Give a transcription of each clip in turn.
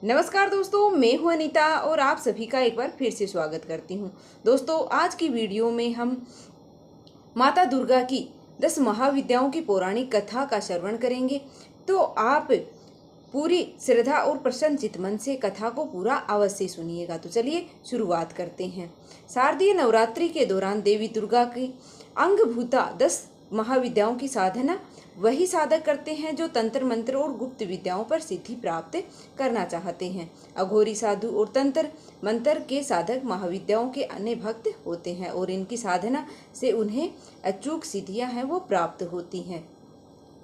नमस्कार दोस्तों, मैं हूं अनीता और आप सभी का एक बार फिर से स्वागत करती हूं। दोस्तों, आज की वीडियो में हम माता दुर्गा की 10 महाविद्याओं की पौराणिक कथा का श्रवण करेंगे। तो आप पूरी श्रद्धा और प्रसन्न चित्त मन से कथा को पूरा अवश्य सुनिएगा। तो चलिए शुरुआत करते हैं। शारदीय नवरात्रि के दौरान देवी दुर्गा की अंगभूता 10 महाविद्याओं की साधना वही साधक करते हैं जो तंत्र मंत्र और गुप्त विद्याओं पर सिद्धि प्राप्त करना चाहते हैं। अघोरी साधु और तंत्र मंत्र के साधक महाविद्याओं के अन्य भक्त होते हैं और इनकी साधना से उन्हें अचूक सिद्धियां हैं वो प्राप्त होती हैं।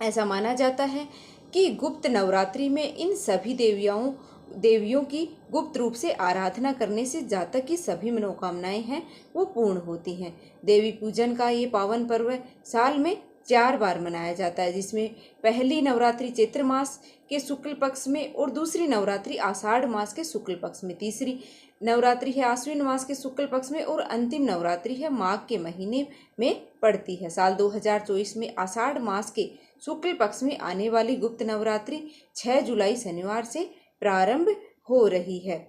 ऐसा माना जाता है कि गुप्त नवरात्रि में इन सभी देवियों की गुप्त रूप से आराधना करने से जातक की सभी मनोकामनाएं हैं वो पूर्ण होती हैं। देवी पूजन का ये पावन पर्व साल में 4 बार मनाया जाता है, जिसमें पहली नवरात्रि चैत्र मास के शुक्ल पक्ष में और दूसरी नवरात्रि आषाढ़ मास के शुक्ल पक्ष में, तीसरी नवरात्रि है आश्विन मास के शुक्ल पक्ष में और अंतिम नवरात्रि है माघ के महीने में पड़ती है। साल 2024 में आषाढ़ मास के शुक्ल पक्ष में आने वाली गुप्त नवरात्रि 6 जुलाई शनिवार से प्रारंभ हो रही है।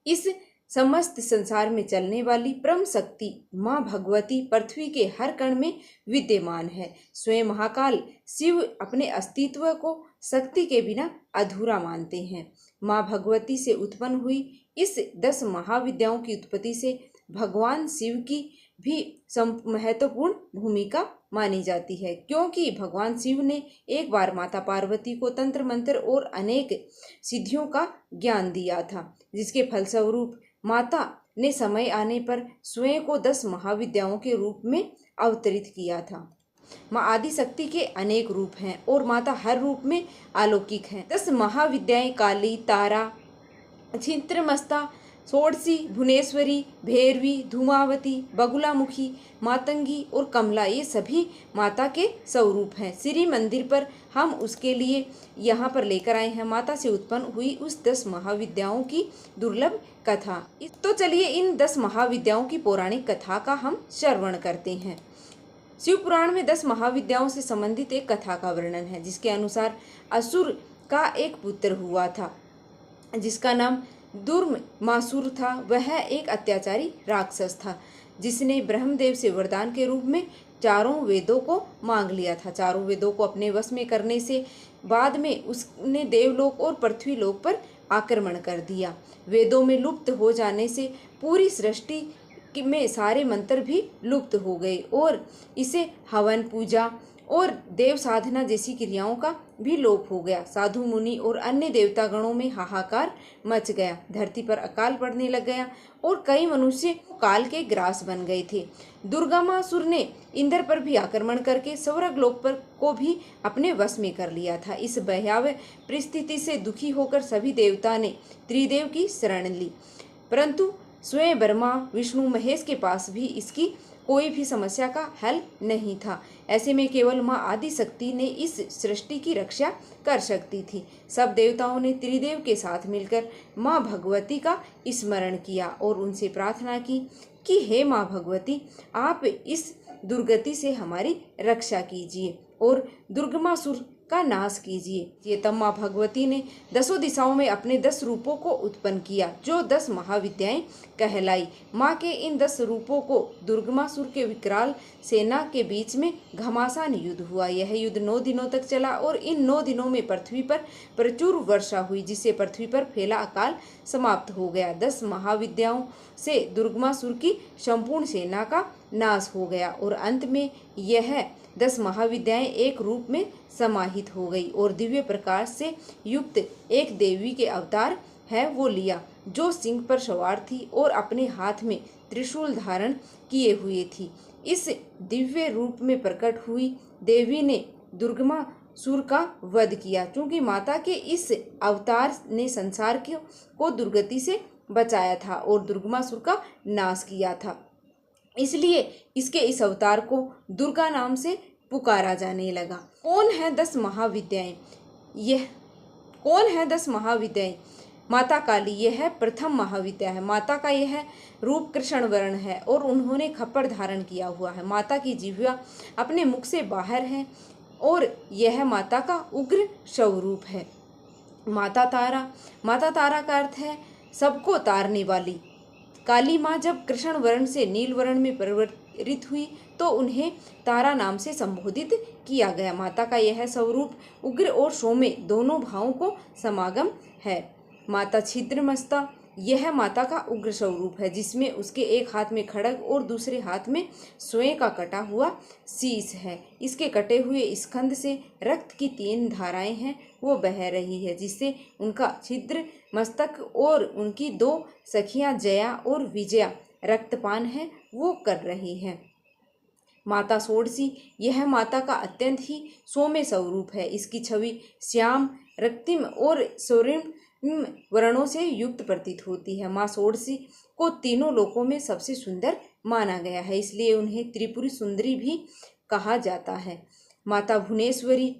इस समस्त संसार में चलने वाली परम शक्ति माँ भगवती पृथ्वी के हर कण में विद्यमान है। स्वयं महाकाल शिव अपने अस्तित्व को शक्ति के बिना अधूरा मानते हैं। माँ भगवती से उत्पन्न हुई इस 10 महाविद्याओं की उत्पत्ति से भगवान शिव की भी महत्वपूर्ण भूमिका मानी जाती है, क्योंकि भगवान शिव ने एक बार माता पार्वती को तंत्र मंत्र और अनेक सिद्धियों का ज्ञान दिया था, जिसके फलस्वरूप माता ने समय आने पर स्वयं को 10 महाविद्याओं के रूप में अवतरित किया था। माँ आदि शक्ति के अनेक रूप हैं और माता हर रूप में अलौकिक हैं। 10 महाविद्याएं काली, तारा, छित्रमस्ता, षोडशी, भुवनेश्वरी, भैरवी, धूमावती, बगुलामुखी, मातंगी और कमला ये सभी माता के स्वरूप हैं। श्री मंदिर पर हम उसके लिए यहाँ पर लेकर आए हैं माता से उत्पन्न हुई उस 10 महाविद्याओं की दुर्लभ कथा। तो चलिए इन 10 महाविद्याओं की पौराणिक कथा का हम श्रवण करते हैं। शिव पुराण में 10 महाविद्याओं से संबंधित एक कथा का वर्णन है, जिसके अनुसार असुर का एक पुत्र हुआ था जिसका नाम दुर्मासुर था। वह एक अत्याचारी राक्षस था जिसने ब्रह्मदेव से वरदान के रूप में चारों वेदों को मांग लिया था। चारों वेदों को अपने वश में करने से बाद में उसने देवलोक और पृथ्वीलोक पर आक्रमण कर दिया। वेदों में लुप्त हो जाने से पूरी सृष्टि में सारे मंत्र भी लुप्त हो गए और इसे हवन, पूजा और देव साधना जैसी क्रियाओं का भी लोप हो गया। साधु मुनि और अन्य देवतागणों में हाहाकार मच गया। धरती पर अकाल पड़ने लग गया और कई मनुष्य काल के ग्रास बन गए थे। दुर्गामासुर ने इंद्र पर भी आक्रमण करके स्वर्गलोक पर को भी अपने वश में कर लिया था। इस भयावह परिस्थिति से दुखी होकर सभी देवता ने त्रिदेव की शरण ली, परंतु स्वयं ब्रह्मा, विष्णु, महेश के पास भी इसकी कोई भी समस्या का हल नहीं था। ऐसे में केवल माँ आदि शक्ति ने इस सृष्टि की रक्षा कर सकती थी। सब देवताओं ने त्रिदेव के साथ मिलकर माँ भगवती का स्मरण किया और उनसे प्रार्थना की कि हे माँ भगवती, आप इस दुर्गति से हमारी रक्षा कीजिए और दुर्गमासुर का नाश कीजिए। ये तब माँ भगवती ने 10 दिशाओं में अपने 10 रूपों को उत्पन्न किया, जो 10 महाविद्याएं कहलाई। माँ के इन 10 रूपों को दुर्गमासुर के विकराल सेना के बीच में घमासान युद्ध हुआ। यह युद्ध 9 दिनों तक चला और इन 9 दिनों में पृथ्वी पर प्रचुर वर्षा हुई, जिससे पृथ्वी पर फैला अकाल समाप्त हो गया। 10 महाविद्याओं से दुर्गमासुर की संपूर्ण सेना का नाश हो गया और अंत में यह 10 महाविद्याएं एक रूप में समाहित हो गई और दिव्य प्रकाश से युक्त एक देवी के अवतार है वो लिया, जो सिंह पर सवार थी और अपने हाथ में त्रिशूल धारण किए हुए थी। इस दिव्य रूप में प्रकट हुई देवी ने दुर्गमासुर का वध किया, क्योंकि माता के इस अवतार ने संसार को दुर्गति से बचाया था और दुर्गमासुर का नाश किया था। इसलिए इसके इस अवतार को दुर्गा नाम से पुकारा जाने लगा। कौन है 10 महाविद्याएं? कौन है 10 महाविद्याएं? माता काली, यह प्रथम महाविद्या है। माता का यह रूप कृष्ण वर्ण है और उन्होंने खप्पर धारण किया हुआ है। माता की जिह्वा अपने मुख से बाहर है और यह माता का उग्र स्वरूप है। माता तारा, माता तारा का अर्थ है सबको तारने वाली। काली माँ जब कृष्ण वर्ण से नील वर्ण में परिवर्तित हुई तो उन्हें तारा नाम से संबोधित किया गया। माता का यह स्वरूप उग्र और सौम्य दोनों भावों को समागम है। माता छिद्रमस्ता, यह माता का उग्र स्वरूप है जिसमें उसके एक हाथ में खड्ग और दूसरे हाथ में स्वयं का कटा हुआ शीश है। इसके कटे हुए स्कंद से रक्त की 3 धाराएं हैं वो बह रही है, जिससे उनका छिद्र मस्तक और उनकी 2 सखियां जया और विजया रक्तपान है वो कर रही हैं। माता षोडशी, यह माता का अत्यंत ही सौम्य स्वरूप है। इसकी छवि श्याम, रक्तिम और स्वर्णिम वर्णों से युक्त प्रतीत होती है। माँ षोडशी को तीनों लोकों में सबसे सुंदर माना गया है, इसलिए उन्हें त्रिपुरी सुंदरी भी कहा जाता है। माता भुवनेश्वरी,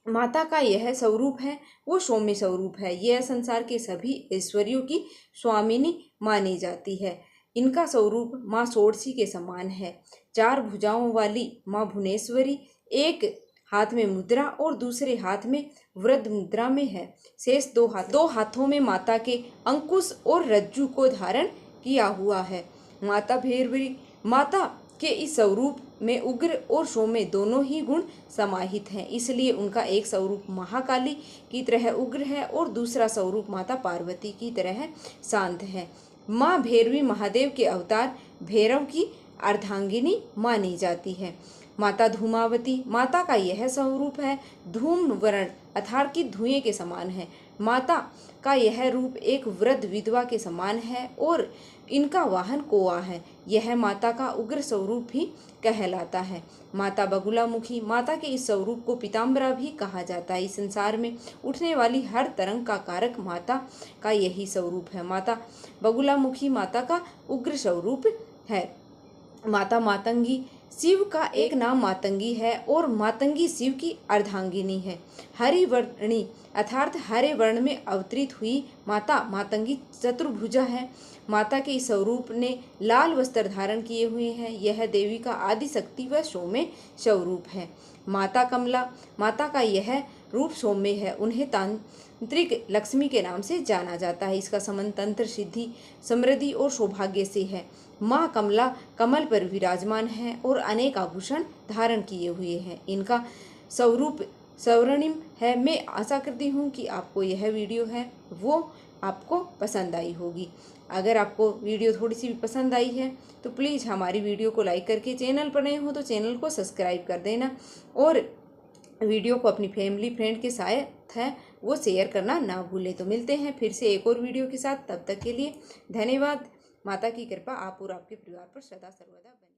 माता का यह स्वरूप है वो सौम्य स्वरूप है। यह संसार के सभी ऐश्वर्यों की स्वामिनी मानी जाती है। इनका स्वरूप माँ षोडशी के समान है। 4 भुजाओं वाली माँ भुवनेश्वरी एक हाथ में मुद्रा और दूसरे हाथ में वृद्ध मुद्रा में है। शेष 2 हाथों में माता के अंकुश और रज्जु को धारण किया हुआ है। माता भैरवी, माता के इस स्वरूप में उग्र और सौम्य दोनों ही गुण समाहित हैं, इसलिए उनका एक स्वरूप महाकाली की तरह उग्र है और दूसरा स्वरूप माता पार्वती की तरह शांत है। माँ भैरवी महादेव के अवतार भैरव की अर्धांगिनी मानी जाती है। माता धूमावती, माता का यह स्वरूप है धूम वर्ण अर्थात कि धुएं के समान है। माता का यह रूप एक वृद्ध विधवा के समान है और इनका वाहन कोआ है। यह माता का उग्र स्वरूप भी कहलाता है। माता बगुलामुखी, माता के इस स्वरूप को पीताम्बरा भी कहा जाता है। इस संसार में उठने वाली हर तरंग का कारक माता का यही स्वरूप है। माता बगुलामुखी माता का उग्र स्वरूप है। माता मातंगी, शिव का एक नाम मातंगी है और मातंगी शिव की अर्धांगिनी है। हरिवर्णी अर्थात हरे वर्ण में अवतरित हुई माता मातंगी चतुर्भुजा है। माता के इस स्वरूप ने लाल वस्त्र धारण किए हुए हैं। यह देवी का आदि शक्ति व सौम्य स्वरूप है। माता कमला, माता का यह रूप सौम्य है। उन्हें तांत्रिक लक्ष्मी के नाम से जाना जाता है। इसका संबंध तंत्र सिद्धि, समृद्धि और सौभाग्य से है। माँ कमला कमल पर विराजमान है और अनेक आभूषण धारण किए हुए हैं। इनका स्वरूप स्वर्णिम है। मैं आशा करती हूँ कि आपको यह वीडियो है वो आपको पसंद आई होगी। अगर आपको वीडियो थोड़ी सी भी पसंद आई है तो प्लीज़ हमारी वीडियो को लाइक करके, चैनल पर नए हो तो चैनल को सब्सक्राइब कर देना और वीडियो को अपनी फैमिली फ्रेंड के साथ है वो शेयर करना ना भूलें। तो मिलते हैं फिर से एक और वीडियो के साथ, तब तक के लिए धन्यवाद। माता की कृपा आप और आपके परिवार पर सदा सर्वदा बनी।